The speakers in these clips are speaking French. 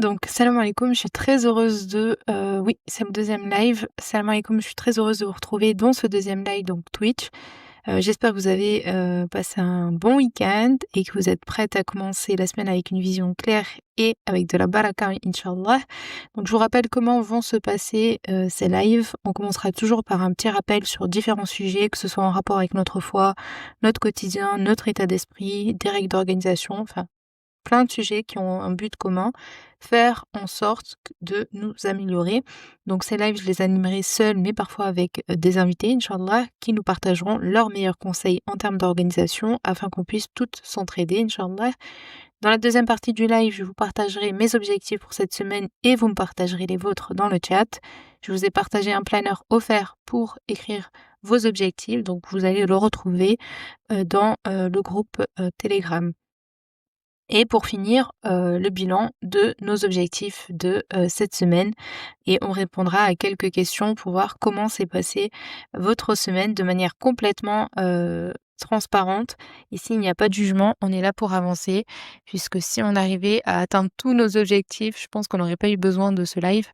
Donc, salam alaikum, je suis très heureuse oui, c'est le deuxième live. Salam alaikum, je suis très heureuse de vous retrouver dans ce deuxième live, donc Twitch. J'espère que vous avez passé un bon week-end et que vous êtes prête à commencer la semaine avec une vision claire et avec de la baraka, Inch'Allah. Donc, je vous rappelle comment vont se passer ces lives. On commencera toujours par un petit rappel sur différents sujets, que ce soit en rapport avec notre foi, notre quotidien, notre état d'esprit, des règles d'organisation, enfin, plein de sujets qui ont un but commun, faire en sorte de nous améliorer. Donc ces lives, je les animerai seuls, mais parfois avec des invités, Inch'Allah, qui nous partageront leurs meilleurs conseils en termes d'organisation afin qu'on puisse toutes s'entraider, Inch'Allah. Dans la deuxième partie du live, je vous partagerai mes objectifs pour cette semaine et vous me partagerez les vôtres dans le chat. Je vous ai partagé un planeur offert pour écrire vos objectifs, donc vous allez le retrouver dans le groupe Telegram. Et pour finir, le bilan de nos objectifs de cette semaine et on répondra à quelques questions pour voir comment s'est passée votre semaine de manière complètement transparente. Ici, il n'y a pas de jugement, on est là pour avancer puisque si on arrivait à atteindre tous nos objectifs, je pense qu'on n'aurait pas eu besoin de ce live.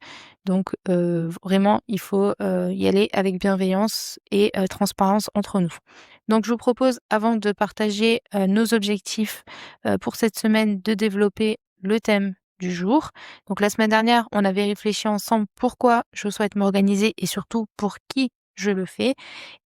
Donc vraiment, il faut y aller avec bienveillance et transparence entre nous. Donc je vous propose, avant de partager nos objectifs pour cette semaine, de développer le thème du jour. Donc la semaine dernière, on avait réfléchi ensemble pourquoi je souhaite m'organiser et surtout pour qui je le fais.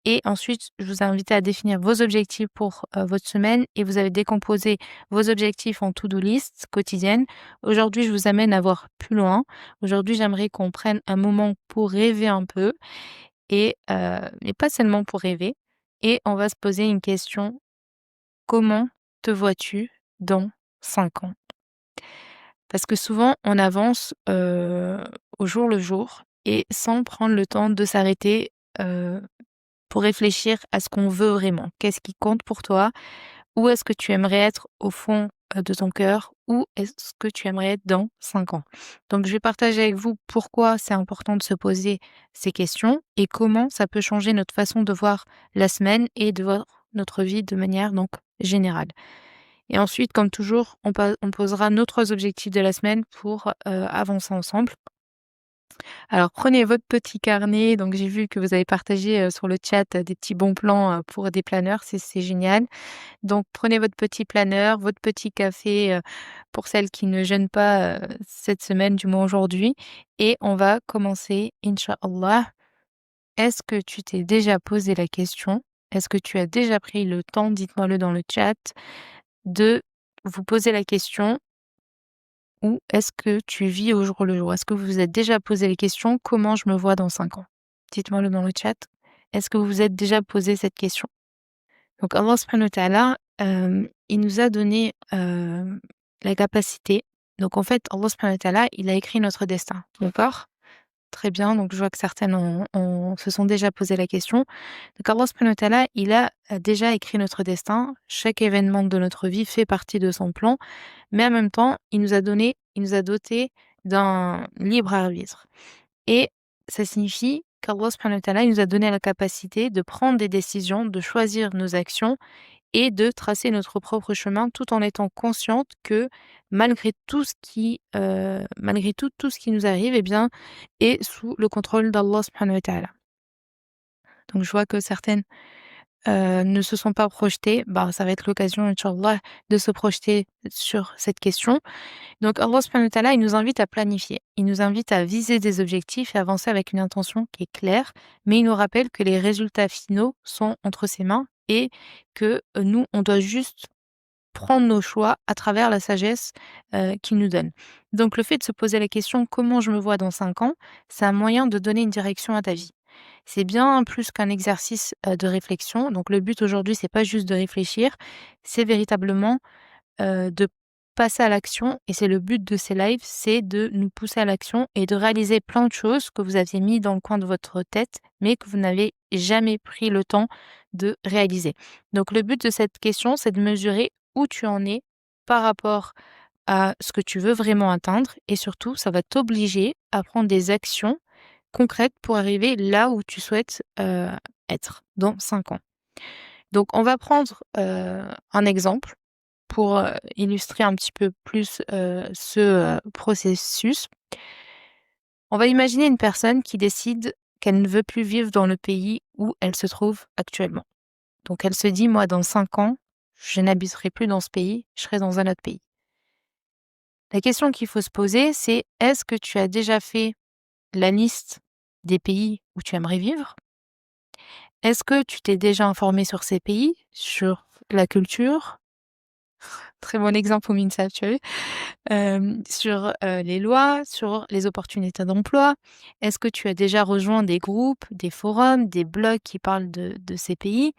Et ensuite, je vous ai invité à définir vos objectifs pour votre semaine et vous avez décomposé vos objectifs en to-do list quotidienne. Aujourd'hui, je vous amène à voir plus loin. Aujourd'hui, j'aimerais qu'on prenne un moment pour rêver un peu mais pas seulement pour rêver. Et on va se poser une question: comment te vois-tu dans 5 ans? Parce que souvent, on avance au jour le jour et sans prendre le temps de s'arrêter pour réfléchir à ce qu'on veut vraiment. Qu'est-ce qui compte pour toi? Où est-ce que tu aimerais être au fond de ton cœur? Où est-ce que tu aimerais être dans 5 ans? Donc, je vais partager avec vous pourquoi c'est important de se poser ces questions et comment ça peut changer notre façon de voir la semaine et de voir notre vie de manière donc générale. Et ensuite, comme toujours, on posera nos 3 objectifs de la semaine pour avancer ensemble. Alors prenez votre petit carnet, donc j'ai vu que vous avez partagé sur le chat des petits bons plans pour des planeurs, c'est génial. Donc prenez votre petit planeur, votre petit café pour celles qui ne jeûnent pas cette semaine, du moins aujourd'hui, et on va commencer, Inch'Allah. Est-ce que tu t'es déjà posé la question? Est-ce que tu as déjà pris le temps, dites-moi-le dans le chat, de vous poser la question: où est-ce que tu vis au jour le jour? Est-ce que vous vous êtes déjà posé les questions: «Comment je me vois dans 5 ans?» Dites-moi-le dans le chat. Est-ce que vous vous êtes déjà posé cette question? Donc Allah subhanahu wa ta'ala, il nous a donné, la capacité, donc en fait, Allah subhanahu wa ta'ala, il a écrit notre destin, d'accord? Très bien, donc je vois que certaines se sont déjà posé la question. Donc Allah subhanahu wa ta'ala, il a déjà écrit notre destin. Chaque événement de notre vie fait partie de son plan, mais en même temps, il nous a dotés d'un libre arbitre et ça signifie qu'Allah subhanahu wa ta'ala, il nous a donné la capacité de prendre des décisions, de choisir nos actions et de tracer notre propre chemin tout en étant consciente que malgré tout ce malgré tout ce qui nous arrive, eh bien, est sous le contrôle d'Allah subhanahu wa ta'ala. Donc je vois que certaines ne se sont pas projetées, bah, ça va être l'occasion, Inch'Allah, de se projeter sur cette question. Donc Allah subhanahu wa ta'ala, il nous invite à planifier. Il nous invite à viser des objectifs et avancer avec une intention qui est claire, mais il nous rappelle que les résultats finaux sont entre ses mains et que nous, on doit juste prendre nos choix à travers la sagesse qu'il nous donne. Donc le fait de se poser la question: «Comment je me vois dans 5 ans?» c'est un moyen de donner une direction à ta vie. C'est bien plus qu'un exercice de réflexion. Donc le but aujourd'hui, c'est pas juste de réfléchir, c'est véritablement de passer à l'action et c'est le but de ces lives, c'est de nous pousser à l'action et de réaliser plein de choses que vous aviez mis dans le coin de votre tête, mais que vous n'avez jamais pris le temps de réaliser. Donc le but de cette question, c'est de mesurer où tu en es par rapport à ce que tu veux vraiment atteindre et surtout, ça va t'obliger à prendre des actions concrètes pour arriver là où tu souhaites, être dans 5 ans. Donc on va prendre, un exemple. pour, illustrer un petit peu plus, ce, processus. On va imaginer une personne qui décide qu'elle ne veut plus vivre dans le pays où elle se trouve actuellement. Donc elle se dit: «Moi, dans 5 ans, je n'habiterai plus dans ce pays, je serai dans un autre pays». La question qu'il faut se poser, c'est: est-ce que tu as déjà fait la liste des pays où tu aimerais vivre? Est-ce que tu t'es déjà informé sur ces pays, sur la culture? Très bon exemple au MINSA, tu as vu? Sur, les lois, sur les opportunités d'emploi. Est-ce que tu as déjà rejoint des groupes, des forums, des blogs qui parlent de ces pays?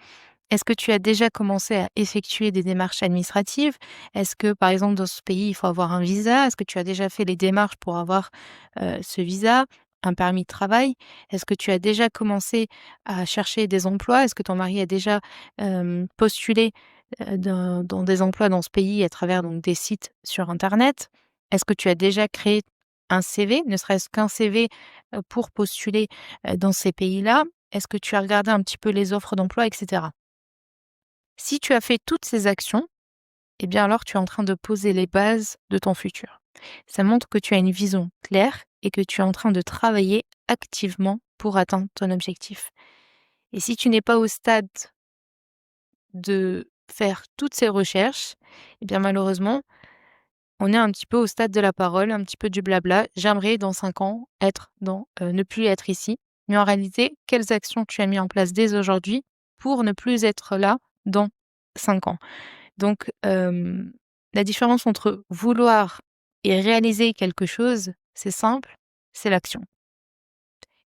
Est-ce que tu as déjà commencé à effectuer des démarches administratives? Est-ce que, par exemple, dans ce pays, il faut avoir un visa? Est-ce que tu as déjà fait les démarches pour avoir, ce visa, un permis de travail? Est-ce que tu as déjà commencé à chercher des emplois? Est-ce que ton mari a déjà, postulé, dans des emplois dans ce pays à travers donc des sites sur internet? Est-ce que tu as déjà créé un CV, ne serait-ce qu'un CV, pour postuler, dans ces pays-là? Est-ce que tu as regardé un petit peu les offres d'emploi et cetera? Si tu as fait toutes ces actions, eh bien alors tu es en train de poser les bases de ton futur. Ça montre que tu as une vision claire et que tu es en train de travailler activement pour atteindre ton objectif. Et si tu n'es pas au stade de faire toutes ces recherches, eh bien malheureusement, on est un petit peu au stade de la parole, un petit peu du blabla. J'aimerais dans 5 ans être dans, ne plus être ici. Mais en réalité, quelles actions tu as mis en place dès aujourd'hui pour ne plus être là dans 5 ans? Donc, la différence entre vouloir et réaliser quelque chose, c'est simple, c'est l'action.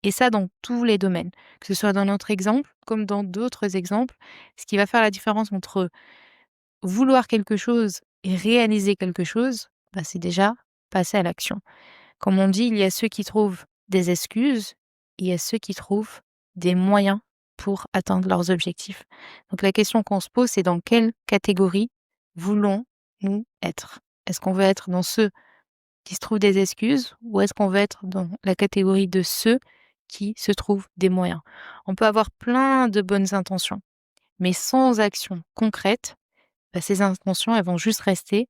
Et ça dans tous les domaines, que ce soit dans notre exemple comme dans d'autres exemples. Ce qui va faire la différence entre vouloir quelque chose et réaliser quelque chose, bah, c'est déjà passer à l'action. Comme on dit, il y a ceux qui trouvent des excuses et il y a ceux qui trouvent des moyens pour atteindre leurs objectifs. Donc la question qu'on se pose, c'est dans quelle catégorie voulons-nous être? Est-ce qu'on veut être dans ceux qui se trouvent des excuses ou est-ce qu'on veut être dans la catégorie de ceux qui se trouvent des moyens? On peut avoir plein de bonnes intentions, mais sans action concrète, bah, ces intentions, elles vont juste rester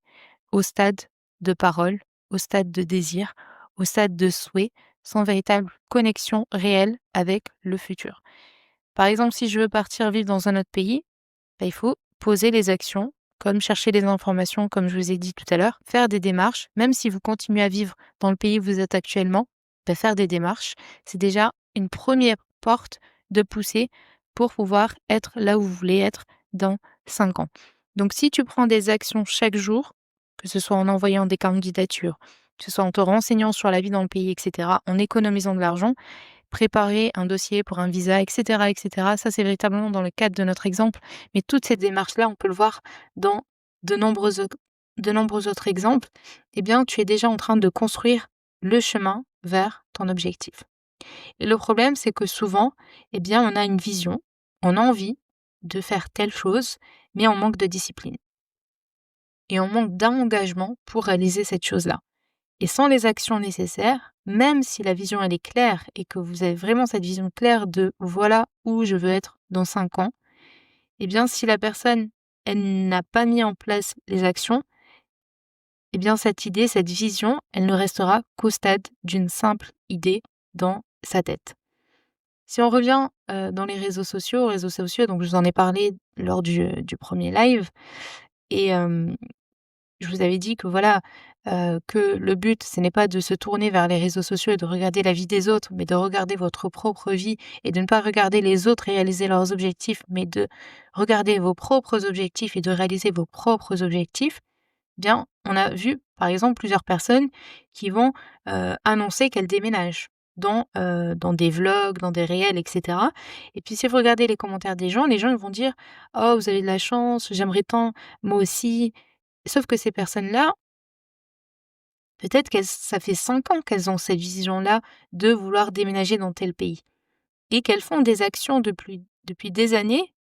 au stade de parole, au stade de désir, au stade de souhait, sans véritable connexion réelle avec le futur. Par exemple, si je veux partir vivre dans un autre pays, bah, il faut poser les actions, comme chercher des informations, comme je vous ai dit tout à l'heure, faire des démarches, même si vous continuez à vivre dans le pays où vous êtes actuellement, bah, faire des démarches, c'est déjà une première porte de poussée pour pouvoir être là où vous voulez être dans 5 ans. Donc si tu prends des actions chaque jour, que ce soit en envoyant des candidatures, que ce soit en te renseignant sur la vie dans le pays, etc., en économisant de l'argent, préparer un dossier pour un visa, et cetera, et cetera. Ça, c'est véritablement dans le cadre de notre exemple, mais toutes ces démarches-là, on peut le voir dans de nombreux autres exemples. Eh bien, tu es déjà en train de construire le chemin vers ton objectif. Et le problème, c'est que souvent, eh bien, on a une vision, on a envie de faire telle chose, mais on manque de discipline et on manque d'engagement pour réaliser cette chose-là. Et sans les actions nécessaires, même si la vision elle est claire et que vous avez vraiment cette vision claire de voilà où je veux être dans 5 ans, eh bien si la personne elle n'a pas mis en place les actions, eh bien cette idée, cette vision, elle ne restera qu'au stade d'une simple idée dans sa tête. Si on revient dans les réseaux sociaux, donc je vous en ai parlé lors du premier live et je vous avais dit que voilà, que le but, ce n'est pas de se tourner vers les réseaux sociaux et de regarder la vie des autres, mais de regarder votre propre vie et de ne pas regarder les autres réaliser leurs objectifs, mais de regarder vos propres objectifs et de réaliser vos propres objectifs. Bien, on a vu, par exemple, plusieurs personnes qui vont, annoncer qu'elles déménagent dans des vlogs, dans des réels et cetera et puis si vous regardez les commentaires des gens, les gens ils vont dire: «Oh vous avez de la chance, j'aimerais tant, moi aussi». Sauf que ces personnes-là, peut-être qu'elles ça fait 5 ans qu'elles ont cette vision-là de vouloir déménager dans tel pays et qu'elles font des actions depuis des années,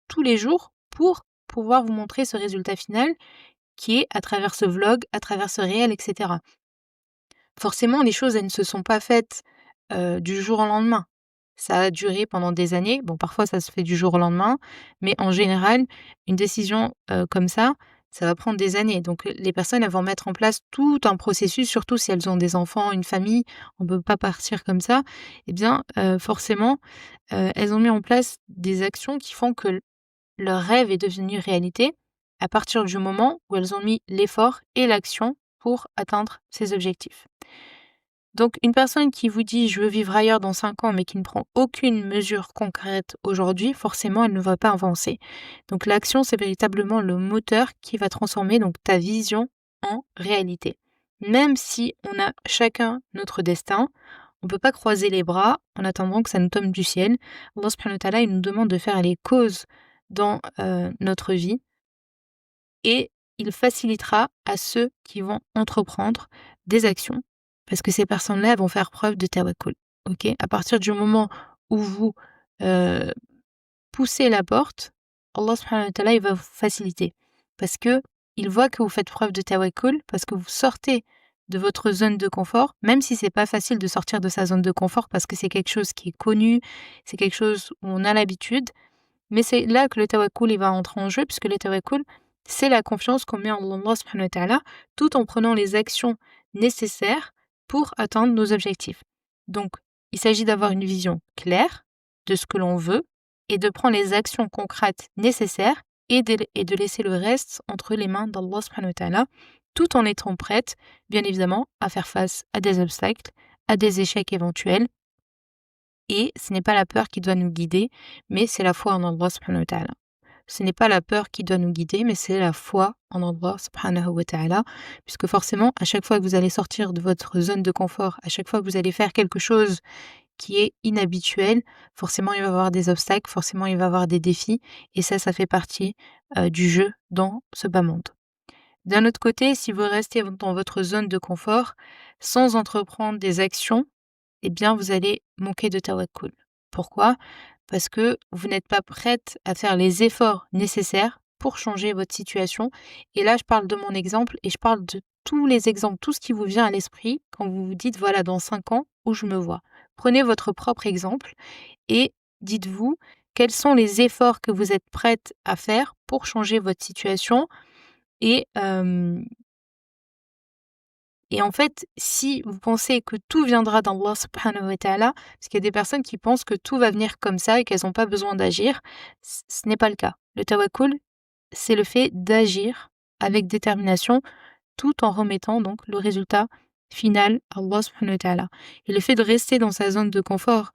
tous les jours, pour pouvoir vous montrer ce résultat final qui est à travers ce vlog, à travers ce réel et cetera. Forcément, les choses, elles ne se sont pas faites, du jour au lendemain. Ça a duré pendant des années. Bon, parfois, ça se fait du jour au lendemain, mais en général, une décision, comme ça, ça va prendre des années. Donc les personnes, elles vont mettre en place tout un processus, surtout si elles ont des enfants, une famille, on ne peut pas partir comme ça. Eh bien, forcément, elles ont mis en place des actions qui font que leur rêve est devenu réalité à partir du moment où elles ont mis l'effort et l'action pour atteindre ces objectifs. Donc une personne qui vous dit: «Je veux vivre ailleurs dans 5 ans», mais qui ne prend aucune mesure concrète aujourd'hui, forcément elle ne va pas avancer. Donc l'action, c'est véritablement le moteur qui va transformer donc ta vision en réalité. Même si on a chacun notre destin, on ne peut pas croiser les bras en attendant que ça nous tombe du ciel. Allah subhanahu wa ta'ala, il nous demande de faire les causes dans, notre vie et il facilitera à ceux qui vont entreprendre des actions parce que ces personnes-là, elles vont faire preuve de tawakkul, OK? À partir du moment où vous, heu, poussez la porte, Allah subhanahu wa ta'ala, il va vous faciliter parce qu'il voit que vous faites preuve de tawakkul, parce que vous sortez de votre zone de confort, même si c'est pas facile de sortir de sa zone de confort parce que c'est quelque chose qui est connu, c'est quelque chose où on a l'habitude, mais c'est là que le tawakkul, il va entrer en jeu puisque le tawakkul, c'est la confiance qu'on met en Allah subhanahu wa ta'ala, tout en prenant les actions nécessaires pour atteindre nos objectifs. Donc, il s'agit d'avoir une vision claire de ce que l'on veut et de prendre les actions concrètes nécessaires et de laisser le reste entre les mains d'Allah subhanahu wa ta'ala, tout en étant prête, bien évidemment, à faire face à des obstacles, à des échecs éventuels, et ce n'est pas la peur qui doit nous guider, mais c'est la foi en Allah subhanahu wa ta'ala. Ce n'est pas la peur qui doit nous guider, mais c'est la foi en Allah subhanahu wa ta'ala, puisque forcément, à chaque fois que vous allez sortir de votre zone de confort, à chaque fois que vous allez faire quelque chose qui est inhabituel, forcément il va y avoir des obstacles, forcément il va y avoir des défis, et ça fait partie du jeu dans ce bas monde. D'un autre côté, si vous restez dans votre zone de confort, sans entreprendre des actions, eh bien, vous allez manquer de tawakkul. Pourquoi? Parce que vous n'êtes pas prête à faire les efforts nécessaires pour changer votre situation. Et là, je parle de mon exemple et je parle de tous les exemples, tout ce qui vous vient à l'esprit quand vous vous dites, voilà, dans 5 ans, où je me vois. Prenez votre propre exemple et dites-vous quels sont les efforts que vous êtes prête à faire pour changer votre situation et en fait, si vous pensez que tout viendra d'Allah subhanahu wa ta'ala, parce qu'il y a des personnes qui pensent que tout va venir comme ça et qu'elles n'ont pas besoin d'agir, ce n'est pas le cas. Le tawakkul, c'est le fait d'agir avec détermination tout en remettant donc le résultat final à Allah subhanahu wa ta'ala. Et le fait de rester dans sa zone de confort,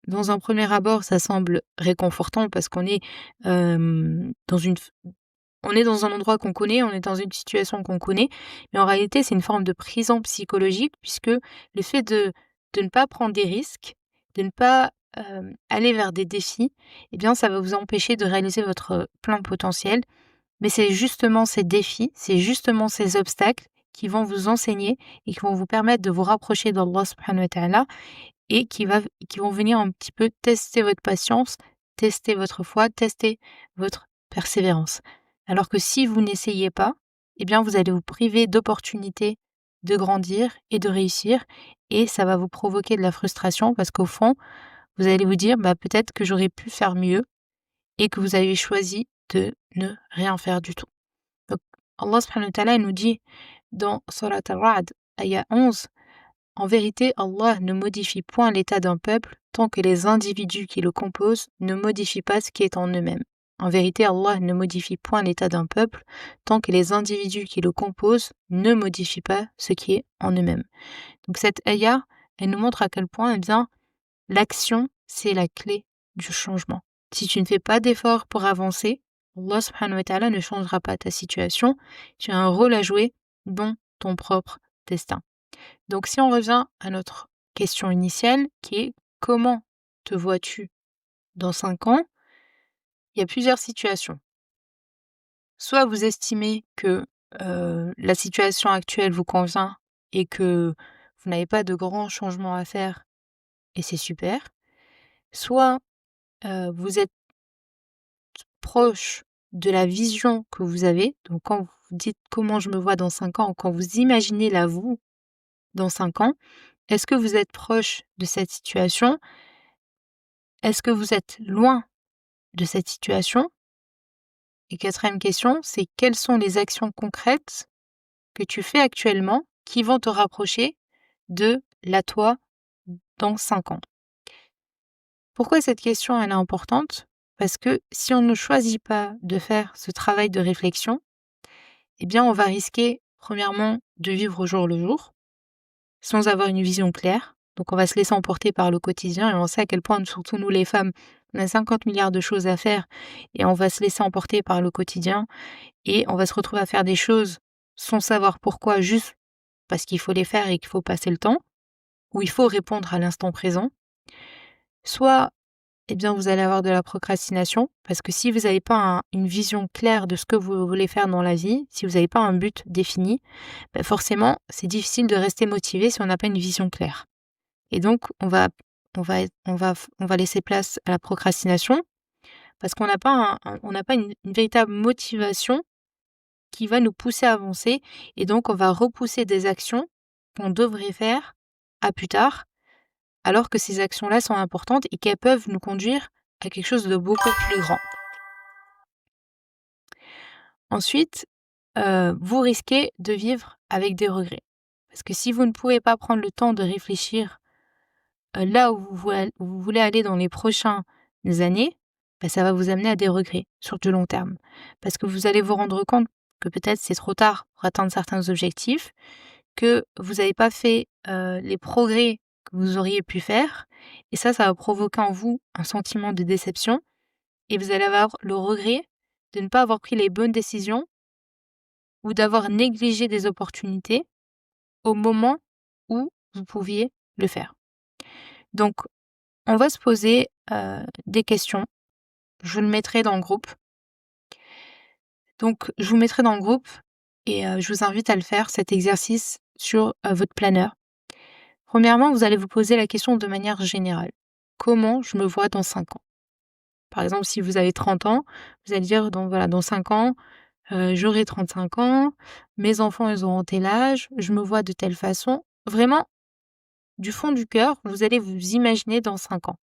dans un premier abord, ça semble réconfortant parce qu'on est dans un endroit qu'on connaît, on est dans une situation qu'on connaît, mais en réalité, c'est une forme de prison psychologique puisque le fait de ne pas prendre des risques, de ne pas, aller vers des défis, eh bien, ça va vous empêcher de réaliser votre plein potentiel. Mais c'est justement ces défis, c'est justement ces obstacles qui vont vous enseigner et qui vont vous permettre de vous rapprocher d'Allah subhanahu wa ta'ala et qui vont venir un petit peu tester votre patience, tester votre foi, tester votre persévérance. Alors que si vous n'essayez pas, eh bien vous allez vous priver d'opportunités de grandir et de réussir et ça va vous provoquer de la frustration parce qu'au fond, vous allez vous dire: «Bah, peut-être que j'aurais pu faire mieux» et que vous avez choisi de ne rien faire du tout. Donc Allah subhanahu wa ta'ala nous dit dans Surat Ar-Ra'd, ayah 11: en vérité, Allah ne modifie point l'état d'un peuple tant que les individus qui le composent ne modifient pas ce qui est en eux-mêmes. En vérité, Allah ne modifie point l'état d'un peuple tant que les individus qui le composent ne modifient pas ce qui est en eux-mêmes. Donc cette ayah, elle nous montre à quel point, eh bien, l'action, c'est la clé du changement. Si tu ne fais pas d'efforts pour avancer, Allah subhanahu wa ta'ala ne changera pas ta situation. Tu as un rôle à jouer dans ton propre destin. Donc si on revient à notre question initiale qui est: comment te vois-tu dans 5 ans? Il y a plusieurs situations. Soit vous estimez que, la situation actuelle vous convient et que vous n'avez pas de grands changements à faire et c'est super. Soit, vous êtes proche de la vision que vous avez. Donc quand vous dites: «Comment je me vois dans 5 ans», quand vous imaginez la vous dans 5 ans, est-ce que vous êtes proche de cette situation? Est-ce que vous êtes loin de cette situation? Et 4e question, c'est quelles sont les actions concrètes que tu fais actuellement qui vont te rapprocher de la toi dans 5 ans? Pourquoi cette question elle est importante? Parce que si on ne choisit pas de faire ce travail de réflexion, eh bien on va risquer premièrement de vivre au jour le jour, sans avoir une vision claire. Donc on va se laisser emporter par le quotidien et on sait à quel point, surtout nous les femmes, on a 50 milliards de choses à faire et on va se laisser emporter par le quotidien et on va se retrouver à faire des choses sans savoir pourquoi, juste parce qu'il faut les faire et qu'il faut passer le temps, ou il faut répondre à l'instant présent. Soit, eh bien, vous allez avoir de la procrastination parce que si vous n'avez pas une vision claire de ce que vous voulez faire dans la vie, si vous n'avez pas un but défini, bah forcément, c'est difficile de rester motivé si on n'a pas une vision claire. Et donc, on va laisser place à la procrastination parce qu'on n'a pas, on n'a pas une véritable motivation qui va nous pousser à avancer. Et donc, on va repousser des actions qu'on devrait faire à plus tard, alors que ces actions-là sont importantes et qu'elles peuvent nous conduire à quelque chose de beaucoup plus grand. Ensuite, vous risquez de vivre avec des regrets. Parce que si vous ne pouvez pas prendre le temps de réfléchir là où vous voulez aller dans les prochaines années, bah, ça va vous amener à des regrets sur du long terme. Parce que vous allez vous rendre compte que peut-être c'est trop tard pour atteindre certains objectifs, que vous n'avez pas fait les progrès que vous auriez pu faire. Et ça va provoquer en vous un sentiment de déception. Et vous allez avoir le regret de ne pas avoir pris les bonnes décisions ou d'avoir négligé des opportunités au moment où vous pouviez le faire. Donc, on va se poser des questions. Je le mettrai dans le groupe. Donc, je vous mettrai dans le groupe et je vous invite à le faire, cet exercice sur votre planeur. Premièrement, vous allez vous poser la question de manière générale. Comment je me vois dans 5 ans? Par exemple, si vous avez 30 ans, vous allez dire dans 5 ans, j'aurai 35 ans, mes enfants ils auront tel âge, je me vois de telle façon. Vraiment, du fond du cœur, vous allez vous imaginer dans 5 ans.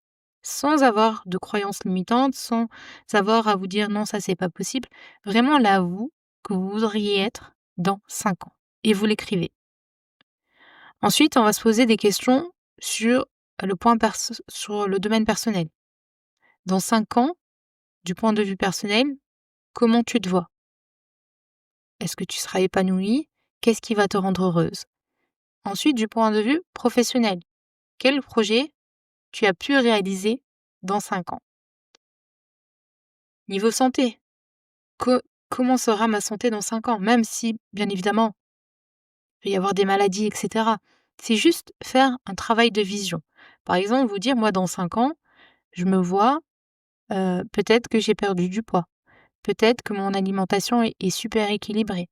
Sans avoir de croyances limitantes, sans avoir à vous dire non, ça c'est pas possible. Vraiment là, vous, que vous voudriez être dans 5 ans. Et vous l'écrivez. Ensuite, on va se poser des questions sur sur le domaine personnel. Dans 5 ans, du point de vue personnel, comment tu te vois? Est-ce que tu seras épanouie? Qu'est-ce qui va te rendre heureuse? Ensuite, du point de vue professionnel, quel projet tu as pu réaliser dans 5 ans? Niveau santé, comment sera ma santé dans 5 ans? Même si, bien évidemment, il peut y avoir des maladies, etc. C'est juste faire un travail de vision. Par exemple, vous dire, moi, dans 5 ans, je me vois, peut-être que j'ai perdu du poids. Peut-être que mon alimentation est super équilibrée.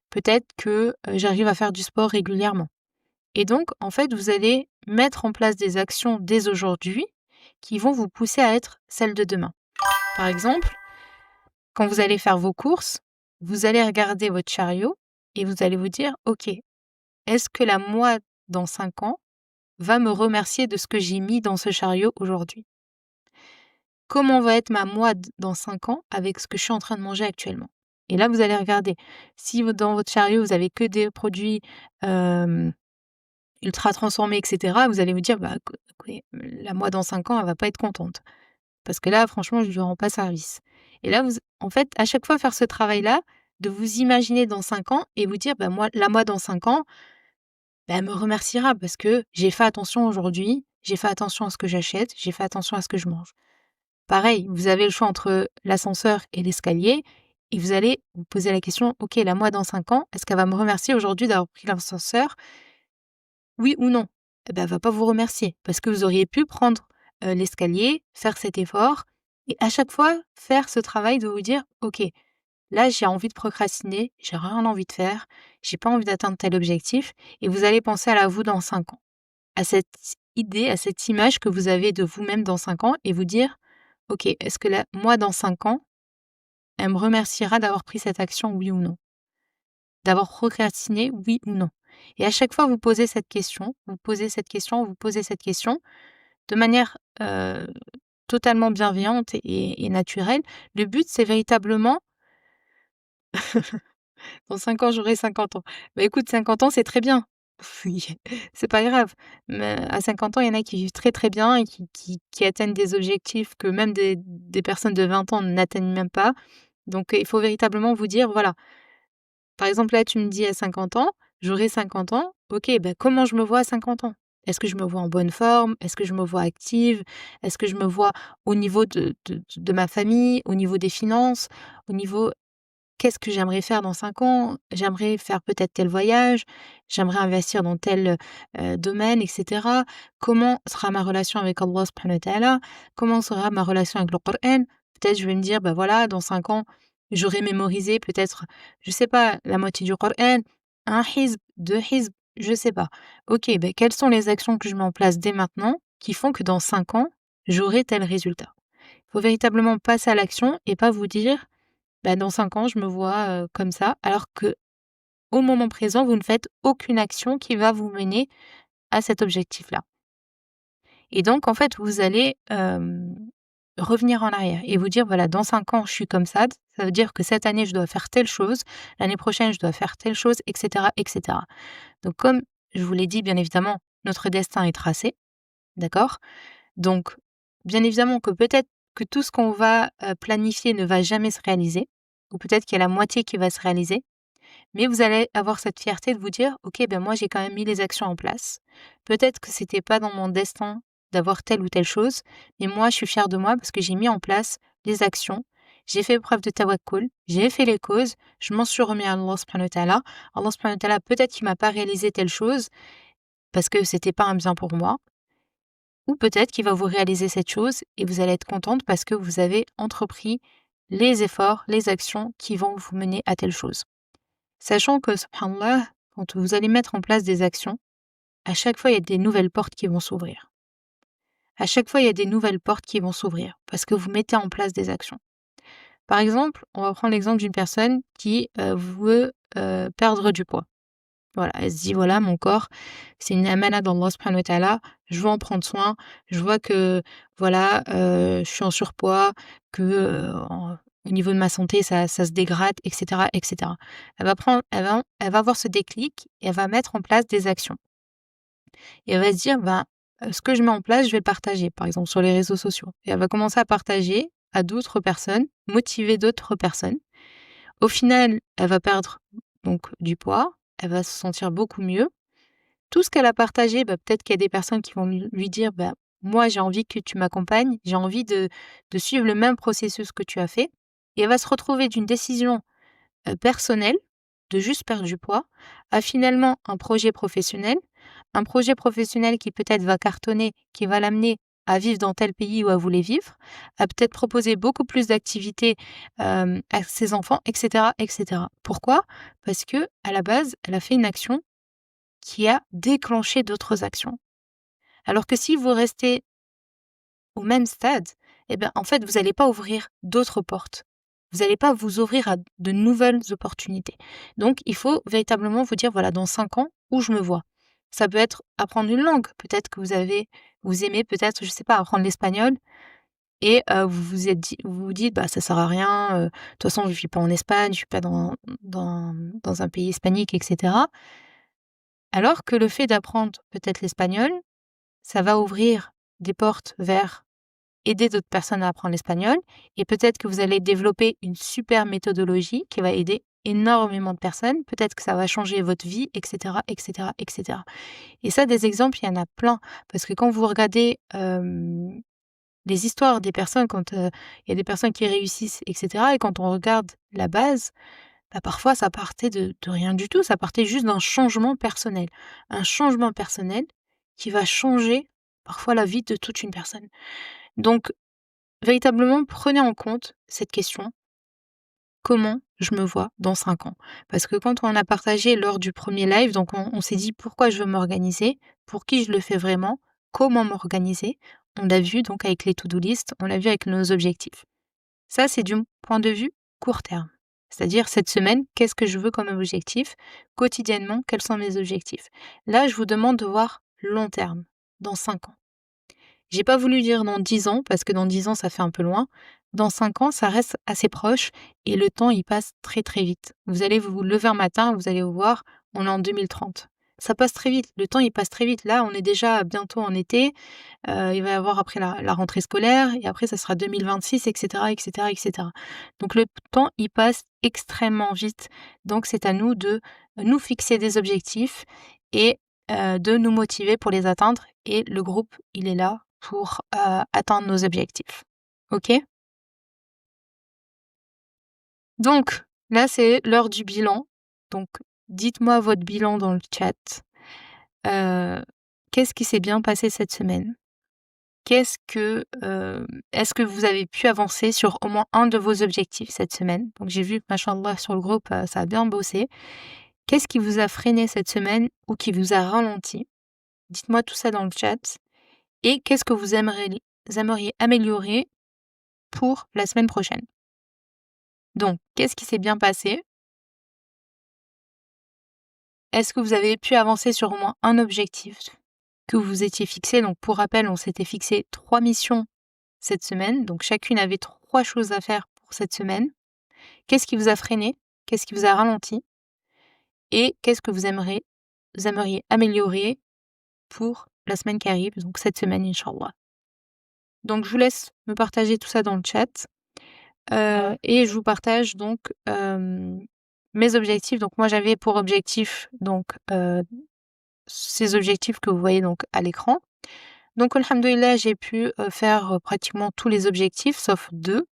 Peut-être que j'arrive à faire du sport régulièrement. Et donc, en fait, vous allez mettre en place des actions dès aujourd'hui qui vont vous pousser à être celles de demain. Par exemple, quand vous allez faire vos courses, vous allez regarder votre chariot et vous allez vous dire, OK, est-ce que la moi dans 5 ans va me remercier de ce que j'ai mis dans ce chariot aujourd'hui? Comment va être ma moi dans 5 ans avec ce que je suis en train de manger actuellement? Et là, vous allez regarder. Si dans votre chariot, vous avez que des produits ultra transformés, etc., vous allez vous dire, bah, écoutez, la moi dans 5 ans, elle va pas être contente. Parce que là, franchement, je lui rends pas service. Et là, en fait, à chaque fois, faire ce travail-là, de vous imaginer dans 5 ans et vous dire, bah, moi dans 5 ans, bah, elle me remerciera parce que j'ai fait attention aujourd'hui, j'ai fait attention à ce que j'achète, j'ai fait attention à ce que je mange. Pareil, vous avez le choix entre l'ascenseur et l'escalier et vous allez vous poser la question, OK, la moi dans 5 ans, est-ce qu'elle va me remercier aujourd'hui d'avoir pris l'ascenseur? Oui ou non? Eh ben, elle va pas vous remercier parce que vous auriez pu prendre, l'escalier, faire cet effort et à chaque fois faire ce travail de vous dire: «OK, là j'ai envie de procrastiner, j'ai rien envie de faire, j'ai pas envie d'atteindre tel objectif» et vous allez penser à la vous dans 5 ans, à cette idée, à cette image que vous avez de vous-même dans 5 ans et vous dire: «OK, est-ce que la moi dans 5 ans, elle me remerciera d'avoir pris cette action, oui ou non? D'avoir procrastiné, oui ou non?» Et à chaque fois, vous posez cette question, vous posez cette question, vous posez cette question de manière, totalement bienveillante et naturelle. Le but, c'est véritablement Dans 5 ans, j'aurai 50 ans. Bah, écoute, 50 ans, c'est très bien. C'est pas grave. Mais à 50 ans, il y en a qui vivent très, très bien et qui atteignent des objectifs que même des personnes de 20 ans n'atteignent même pas. Donc, il faut véritablement vous dire, voilà, par exemple, là, tu me dis à 50 ans, j'aurai 50 ans. OK, bah, comment je me vois à 50 ans? Est-ce que je me vois en bonne forme? Est-ce que je me vois active? Est-ce que je me vois au niveau de ma famille, au niveau des finances, au niveau qu'est-ce que j'aimerais faire dans 5 ans? J'aimerais faire peut-être tel voyage, j'aimerais investir dans tel, domaine et cetera. Comment sera ma relation avec Allah subhanahu wa ta'ala? Comment sera ma relation avec le Coran? Peut-être je vais me dire: «Bah, voilà, dans 5 ans, j'aurai mémorisé peut-être, je sais pas, la moitié du Coran, un hizb, 2 hizb», je sais pas. OK, beh, quelles sont les actions que je mets en place dès maintenant qui font que dans 5 ans, j'aurai tel résultat? Il faut véritablement passer à l'action et pas vous dire: bah, dans 5 ans, je me vois, comme ça, alors que au moment présent, vous ne faites aucune action qui va vous mener à cet objectif-là. Et donc en fait, vous allez, revenir en arrière et vous dire: «Voilà, dans 5 ans, je suis comme ça veut dire que cette année, je dois faire telle chose, l'année prochaine, je dois faire telle chose» et cetera et cetera. Donc comme je vous l'ai dit, bien évidemment, notre destin est tracé, d'accord? Donc bien évidemment que peut-être que tout ce qu'on va, planifier ne va jamais se réaliser ou peut-être qu'il y a la moitié qui va se réaliser. Mais vous allez avoir cette fierté de vous dire: «OK, ben, moi, j'ai quand même mis les actions en place. Peut-être que c'était pas dans mon destin d'avoir telle ou telle chose, mais moi, je suis fière de moi parce que j'ai mis en place les actions. J'ai fait preuve de tawakkul, j'ai fait les causes, je m'en suis remis à Allah subhanahu wa ta'ala. Allah subhanahu wa ta'ala, peut-être qu'il m'a pas réalisé telle chose parce que c'était pas un bien pour moi ou peut-être qu'il va vous réaliser cette chose et vous allez être contente parce que vous avez entrepris les efforts, les actions qui vont vous mener à telle chose». Sachant que, subhanallah, quand vous allez mettre en place des actions, à chaque fois, il y a des nouvelles portes qui vont s'ouvrir. À chaque fois, il y a des nouvelles portes qui vont s'ouvrir parce que vous mettez en place des actions. Par exemple, on va prendre l'exemple d'une personne qui veut perdre du poids. Voilà, elle se dit: «Voilà, mon corps, c'est une amana d'Allah subhanahu wa ta'ala, je veux en prendre soin. Je vois que, voilà, je suis en surpoids, que, au niveau de ma santé, ça se dégrade et cetera et cetera». Elle va avoir ce déclic et elle va mettre en place des actions et elle va se dire: «Ben, ce que je mets en place, je vais le partager», par exemple sur les réseaux sociaux et elle va commencer à partager à d'autres personnes, motiver d'autres personnes. Au final, elle va perdre donc du poids, elle va se sentir beaucoup mieux. Tout ce qu'elle a partagé, bah, peut-être qu'il y a des personnes qui vont lui dire: «Bah, moi, j'ai envie que tu m'accompagnes, j'ai envie de suivre le même processus que tu as fait» et elle va se retrouver d'une décision, personnelle, de juste perdre du poids, à finalement un projet professionnel qui peut-être va cartonner, qui va l'amener à vivre dans tel pays où elle voulait vivre, à peut-être proposer beaucoup plus d'activités, à ses enfants et cetera et cetera. Pourquoi? Parce que à la base, elle a fait une action qui a déclenché d'autres actions. Alors que si vous restez au même stade, eh ben, en fait, vous n'allez pas ouvrir d'autres portes. Vous n'allez pas vous ouvrir à de nouvelles opportunités. Donc, il faut véritablement vous dire, voilà, dans 5 ans, où je me vois. Ça peut être apprendre une langue. Peut-être que vous aimez peut-être, je sais pas, apprendre l'espagnol et vous vous dites, bah, ça sert à rien. De toute façon, je vis pas en Espagne, je suis pas dans un pays hispanique, etc. Alors que le fait d'apprendre peut-être l'espagnol, ça va ouvrir des portes vers aider d'autres personnes à apprendre l'espagnol et peut-être que vous allez développer une super méthodologie qui va aider énormément de personnes. Peut-être que ça va changer votre vie et cetera et cetera et cetera et ça, des exemples, il y en a plein parce que quand vous regardez, les histoires des personnes quand, il y a des personnes qui réussissent et cetera et quand on regarde la base, bah, parfois ça partait de rien du tout, ça partait juste d'un changement personnel. Un changement personnel qui va changer parfois la vie de toute une personne. Donc véritablement, prenez en compte cette question: «Comment je me vois dans 5 ans?» Parce que quand on a partagé lors du premier live, donc on s'est dit: «Pourquoi je veux m'organiser? Pour qui je le fais vraiment? Comment m'organiser?» On l'a vu donc avec les to-do list, on l'a vu avec nos objectifs. Ça, c'est du point de vue court terme. C'est-à-dire cette semaine, qu'est-ce que je veux comme objectif? Quotidiennement, quels sont mes objectifs? Là, je vous demande de voir long terme, dans 5 ans. J'ai pas voulu dire dans 10 ans, parce que dans 10 ans, ça fait un peu loin, dans 5 ans, ça reste assez proche et le temps, il passe très, très vite. Vous allez vous lever un matin, vous allez voir, on est en 2030. Ça passe très vite, le temps, il passe très vite. Là, on est déjà bientôt en été, il va y avoir après la rentrée scolaire et après ça sera 2026 et cetera et cetera et cetera. Donc le temps, il passe extrêmement vite. Donc c'est à nous de nous fixer des objectifs et de nous motiver pour les atteindre et le groupe, il est là pour, atteindre nos objectifs. OK? Donc là, c'est l'heure du bilan. Donc dites-moi votre bilan dans le chat. Heu, Qu'est-ce qui s'est bien passé cette semaine? Qu'est-ce que, est-ce que vous avez pu avancer sur au moins un de vos objectifs cette semaine? Donc j'ai vu, machallah, sur le groupe, ça a bien bossé. Qu'est-ce qui vous a freiné cette semaine ou qui vous a ralenti? Dites-moi tout ça dans le chat et qu'est-ce que vous aimeriez améliorer pour la semaine prochaine? Donc qu'est-ce qui s'est bien passé? Est-ce que vous avez pu avancer sur au moins un objectif que vous vous étiez fixé? Donc pour rappel, on s'était fixé 3 missions cette semaine, donc chacune avait 3 choses à faire pour cette semaine. Qu'est-ce qui vous a freiné? Qu'est-ce qui vous a ralenti? Et qu'est-ce que vous aimeriez améliorer pour la semaine qui arrive, donc cette semaine, inch'Allah. Donc je vous laisse me partager tout ça dans le chat, et je vous partage donc, mes objectifs. Donc moi, j'avais pour objectif donc, ces objectifs que vous voyez donc à l'écran. Donc alhamdoulilah, j'ai pu, faire, pratiquement tous les objectifs sauf 2.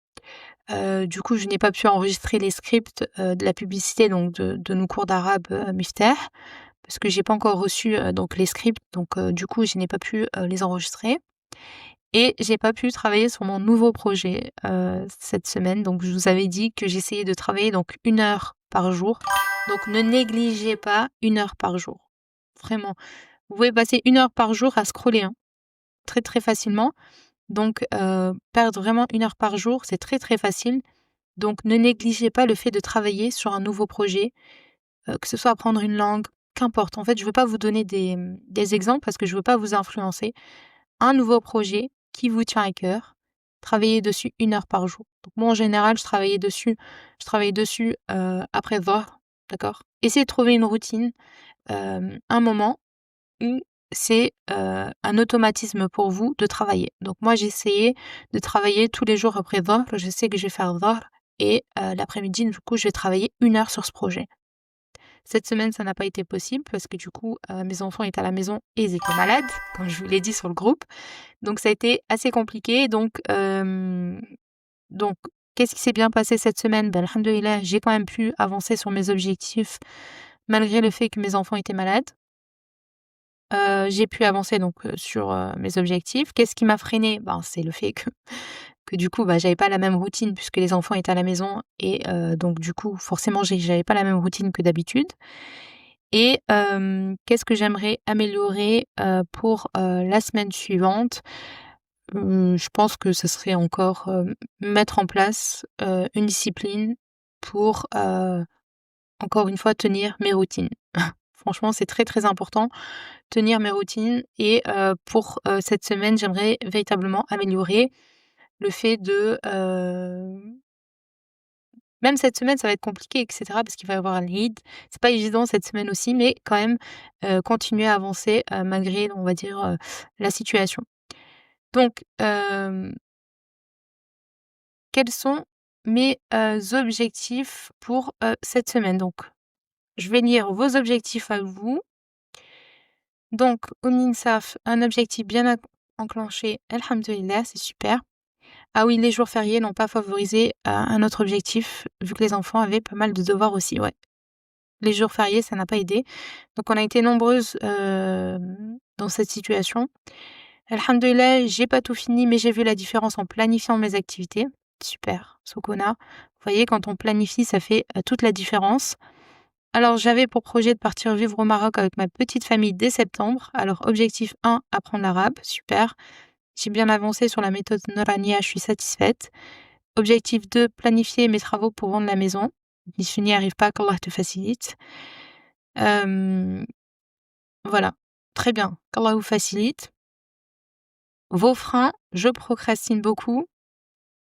Du coup, je n'ai pas pu enregistrer les scripts, de la publicité donc de nos cours d'arabe, Miftah, parce que j'ai pas encore reçu, donc les scripts, donc du coup, je n'ai pas pu, les enregistrer et j'ai pas pu travailler sur mon nouveau projet, cette semaine. Donc je vous avais dit que j'essayais de travailler donc 1 heure par jour. Donc ne négligez pas 1 heure par jour. Vraiment. Vous pouvez passer 1 heure par jour à scroller, hein, très, très facilement. Donc perdre vraiment 1 heure par jour, c'est très, très facile. Donc ne négligez pas le fait de travailler sur un nouveau projet, que ce soit apprendre une langue, qu'importe. En fait, je veux pas vous donner des exemples parce que je veux pas vous influencer. Un nouveau projet qui vous tient à cœur, travaillez dessus 1 heure par jour. Donc moi, en général, je travaille dessus, après Dhuhr, d'accord? Essayez de trouver une routine, un moment où c'est, un automatisme pour vous de travailler. Donc moi, j'ai essayé de travailler tous les jours après Dhuhr. Je sais que je vais faire Dhuhr et l'après-midi, du coup, je vais travailler 1 heure sur ce projet. Cette semaine, ça n'a pas été possible parce que du coup, mes enfants étaient à la maison et ils étaient malades, comme je vous l'ai dit sur le groupe. Donc ça a été assez compliqué. Donc qu'est-ce qui s'est bien passé cette semaine? Ben, alhamdoulilah, j'ai quand même pu avancer sur mes objectifs malgré le fait que mes enfants étaient malades. J'ai pu avancer donc, sur, mes objectifs. Qu'est-ce qui m'a freinée? Ben, c'est le fait que du coup, bah, j'avais pas la même routine puisque les enfants étaient à la maison et donc du coup, forcément, j'avais pas la même routine que d'habitude et qu'est-ce que j'aimerais améliorer, pour, la semaine suivante? Je pense que ce serait encore, mettre en place, une discipline pour, encore une fois, tenir mes routines. Franchement, c'est très, très important, tenir mes routines et pour, cette semaine, j'aimerais véritablement améliorer le fait de, même cette semaine, ça va être compliqué et cetera parce qu'il va y avoir l'Eid. C'est pas évident cette semaine aussi, mais quand même, continuer à avancer, malgré, on va dire, la situation. Donc, quels sont mes, objectifs pour, cette semaine? Donc, je vais lire vos objectifs à vous. Donc, au MINSAF, un objectif bien enclenché, alhamdoulilah, c'est super. Ah oui, les jours fériés n'ont pas favorisé, un autre objectif, vu que les enfants avaient pas mal de devoirs aussi, ouais. Les jours fériés, ça n'a pas aidé. Donc on a été nombreuses, dans cette situation. Alhamdoulilah, j'ai pas tout fini, mais j'ai vu la différence en planifiant mes activités. Super, Sokona. Vous voyez, quand on planifie, ça fait, toute la différence. Alors j'avais pour projet de partir vivre au Maroc avec ma petite famille dès septembre. Alors objectif 1, apprendre l'arabe, super. J'ai bien avancé sur la méthode Norania, je suis satisfaite. Objectif 2, planifier mes travaux pour vendre la maison. Si tu n'y arrives pas, qu'Allah te facilite. Hem, voilà, très bien, qu'Allah vous facilite. Vos freins, je procrastine beaucoup.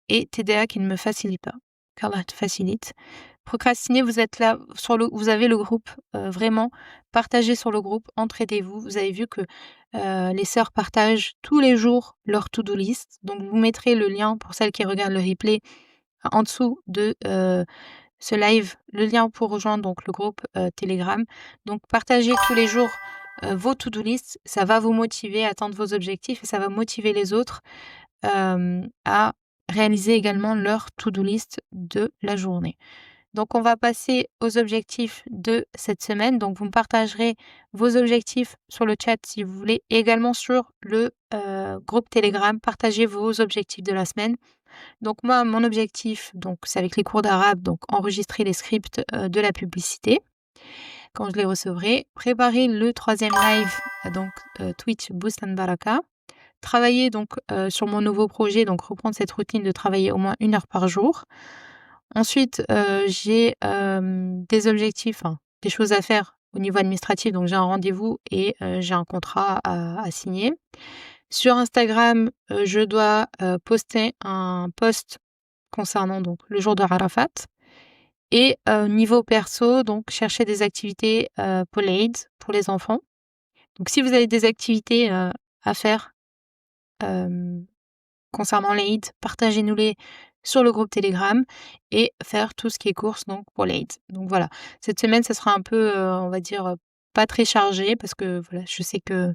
et TDA qui ne me facilite pas. Qu'Allah te facilite. Procrastiner, vous êtes là, vous avez le groupe, vraiment, partagez sur le groupe, entraidez-vous. Vous avez vu que les sœurs partagent tous les jours leur to-do list. Donc, vous mettrez le lien pour celles qui regardent le replay en dessous de ce live, le lien pour rejoindre donc le groupe Telegram. Donc, partagez tous les jours vos to-do list. Ça va vous motiver à atteindre vos objectifs et ça va motiver les autres à réaliser également leur to-do list de la journée. Donc, on va passer aux objectifs de cette semaine. Donc, vous me partagerez vos objectifs sur le chat si vous voulez, et également sur le groupe Telegram. Partagez vos objectifs de la semaine. Donc, moi, mon objectif, donc, c'est avec les cours d'arabe, donc enregistrer les scripts de la publicité quand je les recevrai. Préparer le 3e live, donc Twitch Boost and Baraka. Travailler donc sur mon nouveau projet, donc reprendre cette routine de travailler au moins 1 heure par jour. Ensuite, j'ai des objectifs, des choses à faire au niveau administratif. Donc, j'ai un rendez-vous et j'ai un contrat à signer. Sur Instagram, je dois poster un post concernant donc le jour de Arafat. Et niveau perso, donc chercher des activités pour l'Aïd, pour les enfants. Donc, si vous avez des activités à faire concernant l'Aïd, partagez-nous-les sur le groupe Telegram et faire tout ce qui est courses donc pour l'Aïd. Donc voilà, cette semaine, ça sera un peu, on va dire, pas très chargé parce que voilà, je sais que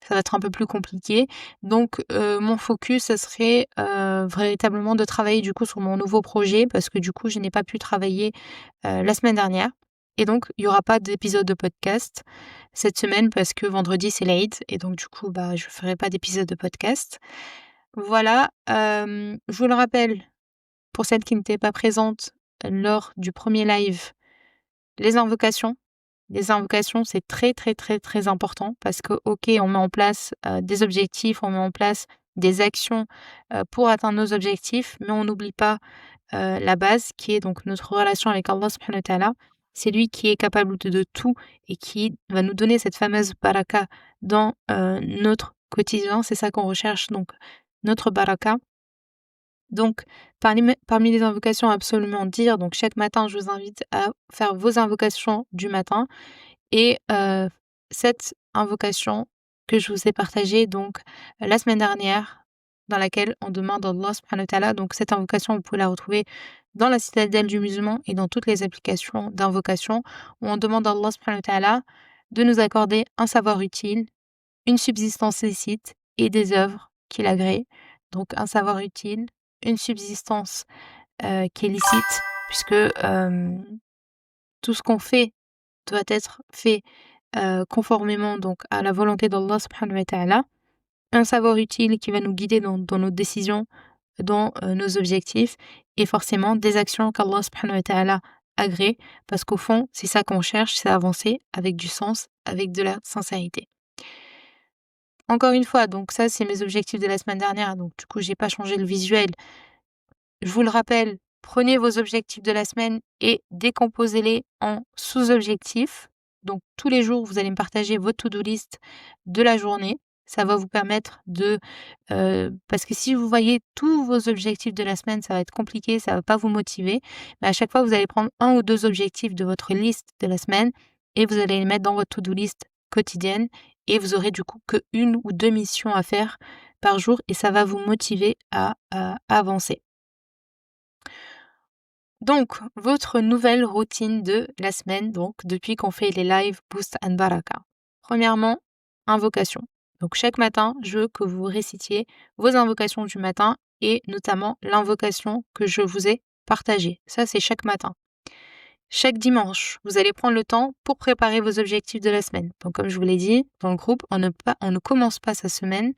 ça va être un peu plus compliqué. Donc mon focus, ça serait véritablement de travailler du coup sur mon nouveau projet parce que du coup, je n'ai pas pu travailler la semaine dernière. Et donc, il n'y aura pas d'épisode de podcast cette semaine parce que vendredi, c'est l'Aïd. Et donc, du coup, je ne ferai pas d'épisode de podcast. Voilà, je vous le rappelle, pour celles qui n'étaient pas présentes lors du premier live, les invocations. Les invocations, c'est très, très, très, très important parce que, OK, on met en place des objectifs, on met en place des actions pour atteindre nos objectifs, mais on n'oublie pas la base qui est donc notre relation avec Allah subhanahu wa ta'ala. C'est lui qui est capable de tout et qui va nous donner cette fameuse baraka dans notre quotidien. C'est ça qu'on recherche, donc notre baraka. Donc, parmi les invocations à absolument dire, donc chaque matin, je vous invite à faire vos invocations du matin. Et cette invocation que je vous ai partagée donc la semaine dernière, dans laquelle on demande à Allah subhanahu wa ta'ala, donc cette invocation, vous pouvez la retrouver dans la citadelle du musulman et dans toutes les applications d'invocation, où on demande à Allah subhanahu wa ta'ala de nous accorder un savoir utile, une subsistance licite et des œuvres qu'il agrée. Donc un savoir utile, une subsistance qui est licite, puisque tout ce qu'on fait doit être fait conformément donc à la volonté d'Allah subhanahu wa ta'ala, un savoir utile qui va nous guider dans nos décisions, dans nos objectifs, et forcément des actions qu'Allah subhanahu wa ta'ala agrée, parce qu'au fond, c'est ça qu'on cherche, c'est avancer avec du sens, avec de la sincérité. Encore une fois, donc ça, c'est mes objectifs de la semaine dernière, donc du coup, j'ai pas changé le visuel. Je vous le rappelle, prenez vos objectifs de la semaine et décomposez-les en sous-objectifs. Donc tous les jours, vous allez me partager votre to-do list de la journée. Ça va vous permettre de... parce que si vous voyez tous vos objectifs de la semaine, ça va être compliqué, ça ne va pas vous motiver. Mais à chaque fois, vous allez prendre 1 ou 2 objectifs de votre liste de la semaine et vous allez les mettre dans votre to-do list quotidienne. Et vous aurez du coup que 1 ou 2 missions à faire par jour et ça va vous motiver à avancer. Donc, votre nouvelle routine de la semaine, donc depuis qu'on fait les lives Boost and Baraka. Premièrement, invocation. Donc chaque matin, je veux que vous récitiez vos invocations du matin et notamment l'invocation que je vous ai partagée. Ça, c'est chaque matin. Chaque dimanche, vous allez prendre le temps pour préparer vos objectifs de la semaine. Donc comme je vous l'ai dit, dans le groupe, on ne commence pas sa semaine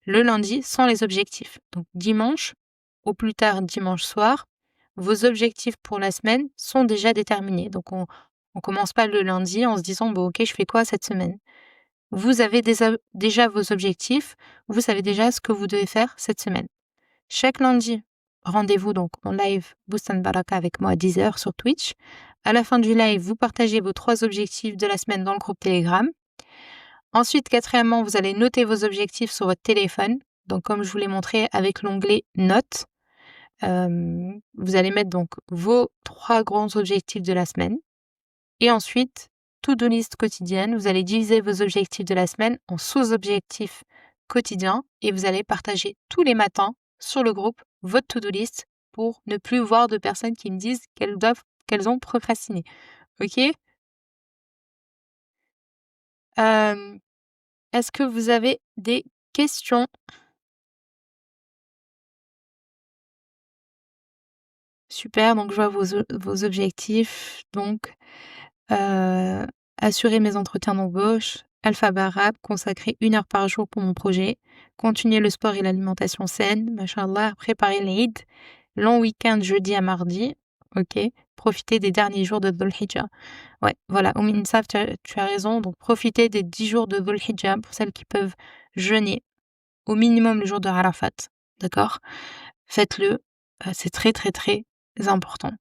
le lundi sans les objectifs. Donc dimanche, au plus tard dimanche soir, vos objectifs pour la semaine sont déjà déterminés. Donc on commence pas le lundi en se disant bon ok, je fais quoi cette semaine. Vous avez déjà vos objectifs, vous savez déjà ce que vous devez faire cette semaine. Chaque lundi, rendez-vous donc en live Boost and Baraka avec moi à 10h sur Twitch. À la fin du live, vous partagez vos 3 objectifs de la semaine dans le groupe Telegram. Ensuite, quatrièmement, vous allez noter vos objectifs sur votre téléphone. Donc, comme je vous l'ai montré avec l'onglet Notes. Vous allez mettre donc vos 3 grands objectifs de la semaine et ensuite to-do list quotidienne. Vous allez diviser vos objectifs de la semaine en sous-objectifs quotidiens et vous allez partager tous les matins sur le groupe votre to-do list pour ne plus voir de personnes qui me disent qu'elles ont procrastiné. OK? Est-ce que vous avez des questions? Super, donc je vois vos objectifs. Donc, assurer mes entretiens d'embauche, alphabet arabe, consacrer 1 heure par jour pour mon projet, continuer le sport et l'alimentation saine, machallah, préparer l'Eid, long week-end jeudi à mardi, OK, profiter des derniers jours de Dhul Hijjah. Ouais, voilà, Insaf, tu as raison, donc profiter des 10 jours de Dhul Hijjah pour celles qui peuvent jeûner, au minimum le jour de Arafat, d'accord? Faites-le, c'est très, très, très important.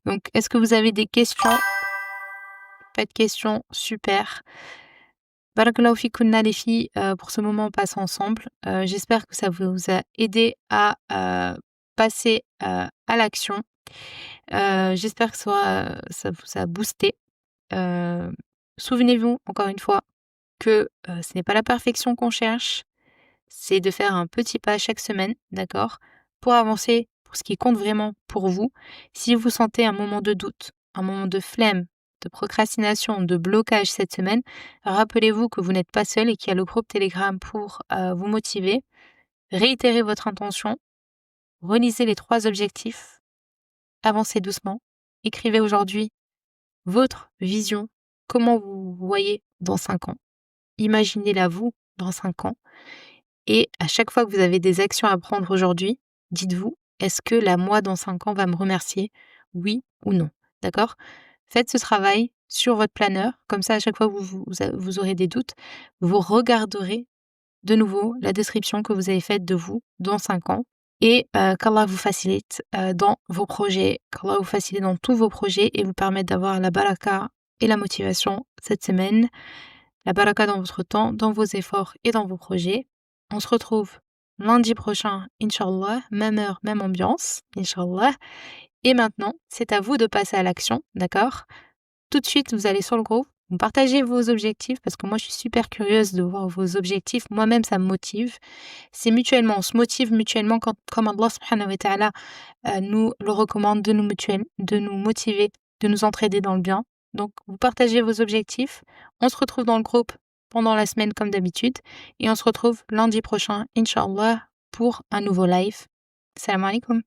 Donc, est-ce que vous avez des questions? Pas de questions, super. Barakallahu fikunna les filles, pour ce moment passé ensemble. J'espère que ça vous a aidé à, passer, à l'action. J'espère que ça vous a boosté. Heu, Souvenez-vous encore une fois que, ce n'est pas la perfection qu'on cherche, c'est de faire un petit pas chaque semaine, d'accord? Pour avancer, pour ce qui compte vraiment pour vous. Si vous sentez un moment de doute, un moment de flemme, de procrastination, de blocage cette semaine, rappelez-vous que vous n'êtes pas seul et qu'il y a le groupe Telegram pour, vous motiver. Réitérez votre intention, relisez les 3 objectifs, avancez doucement, écrivez aujourd'hui votre vision, comment vous vous voyez dans 5 ans. Imaginez-la vous dans 5 ans. Et à chaque fois que vous avez des actions à prendre aujourd'hui, dites-vous: «Est-ce que la moi dans 5 ans va me remercier? Oui ou non?» D'accord? Faites ce travail sur votre planeur, comme ça à chaque fois que vous aurez des doutes, vous regarderez de nouveau la description que vous avez faite de vous dans 5 ans et qu'Allah vous facilite, dans vos projets, qu'Allah vous facilite dans tous vos projets et vous permette d'avoir la baraka et la motivation cette semaine. La baraka dans votre temps, dans vos efforts et dans vos projets. On se retrouve lundi prochain, Inch'Allah, même heure, même ambiance, Inch'Allah. Et maintenant, c'est à vous de passer à l'action, d'accord? Tout de suite, vous allez sur le groupe, vous partagez vos objectifs, parce que moi, je suis super curieuse de voir vos objectifs. Moi-même, ça me motive. C'est mutuellement, on se motive mutuellement quand, comme Allah subhanahu wa ta'ala nous le recommande de nous motiver, de nous entraider dans le bien. Donc, vous partagez vos objectifs. On se retrouve dans le groupe pendant la semaine comme d'habitude. Et on se retrouve lundi prochain, Inch'Allah, pour un nouveau live. Salam alaikum.